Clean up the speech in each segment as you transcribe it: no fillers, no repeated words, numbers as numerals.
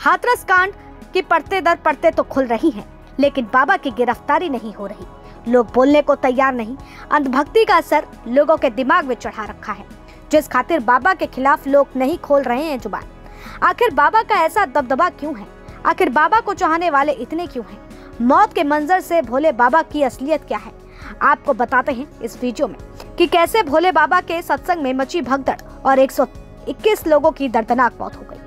हाथरस कांड की परतें दर परतें तो खुल रही हैं, लेकिन बाबा की गिरफ्तारी नहीं हो रही। लोग बोलने को तैयार नहीं। अंधभक्ति का असर लोगों के दिमाग में चढ़ा रखा है, जिस खातिर बाबा के खिलाफ लोग नहीं खोल रहे हैं जुबान। आखिर बाबा का ऐसा दबदबा क्यों है? आखिर बाबा को चाहने वाले इतने क्यों हैं? मौत के मंजर से भोले बाबा की असलियत क्या है, आपको बताते हैं इस वीडियो में कि कैसे भोले बाबा के सत्संग में मची भगदड़ और 121 लोगों की दर्दनाक मौत हो गई।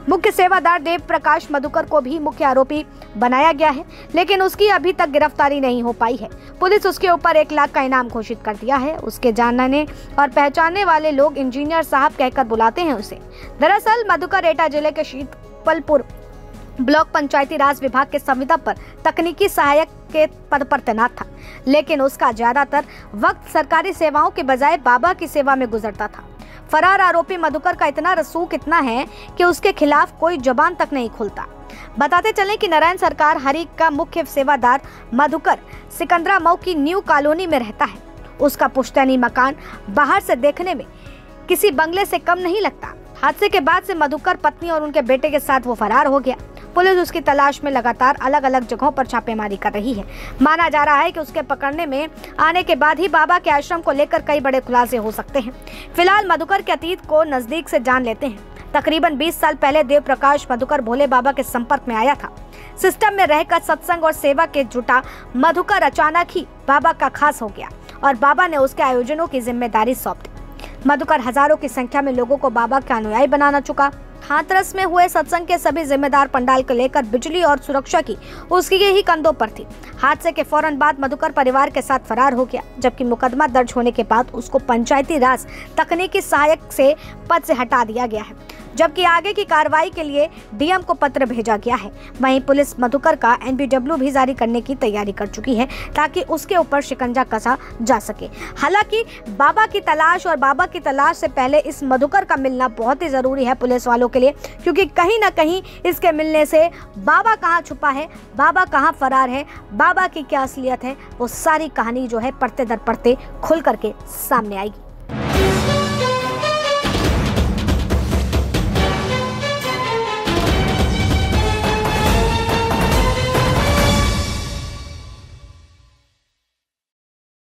मुख्य सेवादार देव प्रकाश मधुकर को भी मुख्य आरोपी बनाया गया है, लेकिन उसकी अभी तक गिरफ्तारी नहीं हो पाई है। पुलिस उसके ऊपर 1 लाख का इनाम घोषित कर दिया है। उसके जानने और पहचानने वाले लोग इंजीनियर साहब कहकर बुलाते हैं उसे। दरअसल मधुकर एटा जिले के शीतलपुर ब्लॉक पंचायती राज विभाग के संविदा पर तकनीकी सहायक के पद पर तैनात था, लेकिन उसका ज्यादातर वक्त सरकारी सेवाओं के बजाय बाबा की सेवा में गुजरता था। फरार आरोपी मधुकर का इतना रसूख इतना है कि उसके खिलाफ कोई जबान तक नहीं खुलता। बताते चलें कि नारायण सरकार हरी का मुख्य सेवादार मधुकर सिकंदरा मऊ की न्यू कॉलोनी में रहता है। उसका पुश्तैनी मकान बाहर से देखने में किसी बंगले से कम नहीं लगता। हादसे के बाद से मधुकर पत्नी और उनके बेटे के साथ वो फरार हो गया। पुलिस उसकी तलाश में लगातार अलग अलग जगहों पर छापेमारी कर रही है। माना जा रहा है कि उसके पकड़ने में आने के बाद ही बाबा के आश्रम को लेकर कई बड़े खुलासे हो सकते हैं। फिलहाल मधुकर के अतीत को नजदीक से जान लेते हैं। तकरीबन 20 साल पहले देव प्रकाश मधुकर भोले बाबा के संपर्क में आया था। सिस्टम में रहकर सत्संग और सेवा के जुटा मधुकर अचानक ही बाबा का खास हो गया और बाबा ने उसके आयोजनों की जिम्मेदारी सौंप दी। मधुकर हजारों की संख्या में लोगों को बाबा का अनुयायी बनाना चुका। हाथरस में हुए सत्संग के सभी जिम्मेदार पंडाल को लेकर बिजली और सुरक्षा की उसकी ही कंधों पर थी। हादसे के फौरन बाद मधुकर परिवार के साथ फरार हो गया, जबकि मुकदमा दर्ज होने के बाद उसको पंचायती राज तकनीकी सहायक से पद से हटा दिया गया है, जबकि आगे की कार्रवाई के लिए डीएम को पत्र भेजा गया है। वहीं पुलिस मधुकर का एनबीडब्ल्यू भी जारी करने की तैयारी कर चुकी है ताकि उसके ऊपर शिकंजा कसा जा सके। हालांकि बाबा की तलाश से पहले इस मधुकर का मिलना बहुत ही जरूरी है पुलिस वालों के लिए, क्योंकि कहीं ना कहीं इसके मिलने से बाबा कहाँ छुपा है, बाबा कहाँ फरार है, बाबा की क्या असलियत है, वो सारी कहानी जो है परते दर परते खुल करके सामने आएगी।